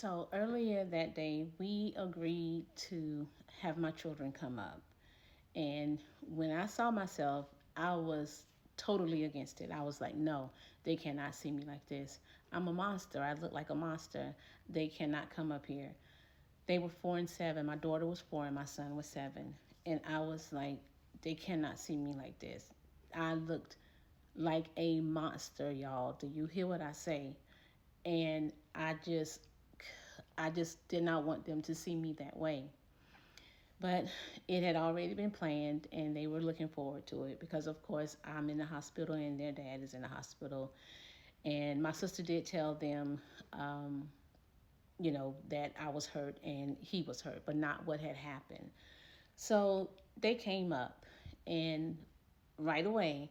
So earlier that day, we agreed to have my children come up. And when I saw myself, I was totally against it. I was like, no, they cannot see me like this. I'm a monster. I look like a monster. They cannot come up here. They were 4 and 7. My daughter was 4 and my son was 7. And I was like, they cannot see me like this. I looked like a monster, y'all. Do you hear what I say? And I just did not want them to see me that way. But it had already been planned and they were looking forward to it because, of course, I'm in the hospital and their dad is in the hospital. And my sister did tell them, that I was hurt and he was hurt, but not what had happened. So they came up, and right away,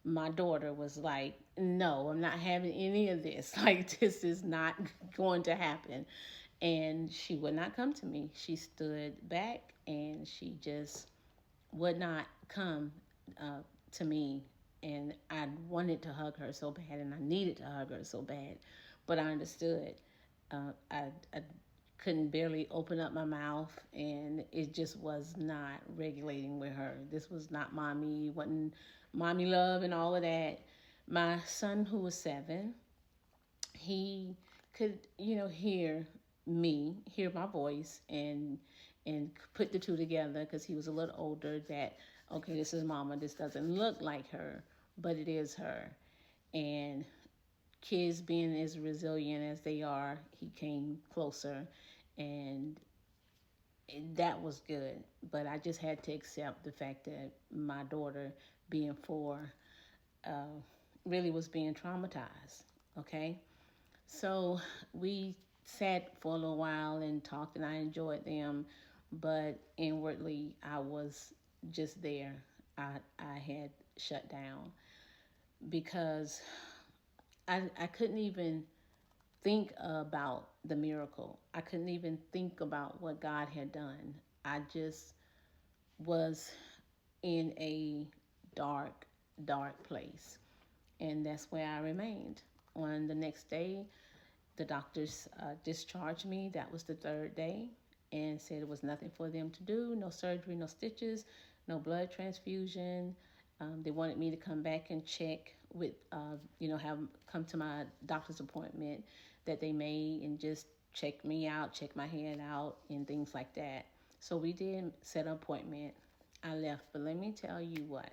my daughter was like, no, I'm not having any of this. Like, this is not going to happen. And she would not come to me. She stood back and she just would not come uh, to me. And I wanted to hug her so bad, and I needed to hug her so bad, but I understood. I couldn't barely open up my mouth, and it just was not regulating with her. This was not mommy, wasn't mommy love and all of that. My son, who was 7, he could, hear my voice, and put the two together because he was a little older. That okay, this is mama. This doesn't look like her, but it is her. And kids being as resilient as they are, he came closer, and that was good. But I just had to accept the fact that my daughter, being 4, uh, really was being traumatized. Okay, so we sat for a little while and talked, and I enjoyed them, but inwardly I was just there. I had shut down because I couldn't even think about the miracle. I couldn't even think about what God had done. I just was in a dark, dark place. And that's where I remained. On the next day, the doctors discharged me. That was the third day, and said it was nothing for them to do. No surgery, no stitches, no blood transfusion. They wanted me to come back and check with, have come to my doctor's appointment that they made and just check me out, check my head out, and things like that. So we did set an appointment. I left, but let me tell you what.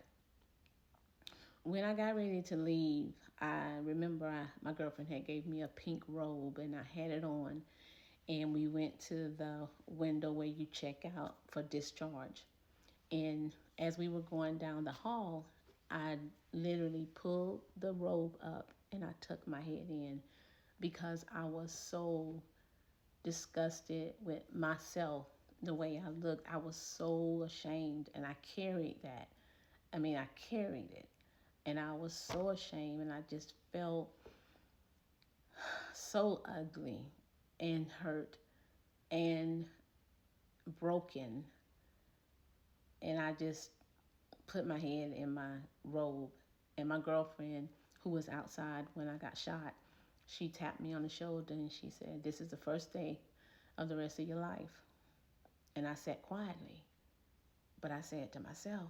When I got ready to leave, I remember my girlfriend had gave me a pink robe, and I had it on, and we went to the window where you check out for discharge. And as we were going down the hall, I literally pulled the robe up and I tucked my head in because I was so disgusted with myself, the way I looked. I was so ashamed, and I carried that. I carried it, and I was so ashamed, and I just felt so ugly and hurt and broken. And I just put my head in my robe. And my girlfriend, who was outside when I got shot, she tapped me on the shoulder and she said, "This is the first day of the rest of your life." And I sat quietly, but I said to myself,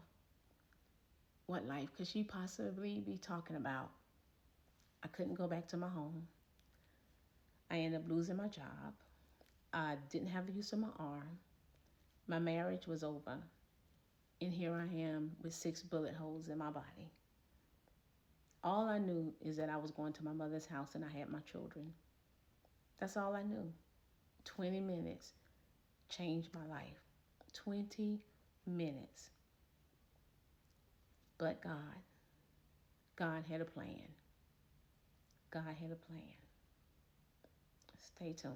what life could she possibly be talking about? I couldn't go back to my home. I ended up losing my job. I didn't have the use of my arm. My marriage was over. And here I am with 6 bullet holes in my body. All I knew is that I was going to my mother's house and I had my children. That's all I knew. 20 minutes changed my life. 20 minutes. But God had a plan. God had a plan. Stay tuned.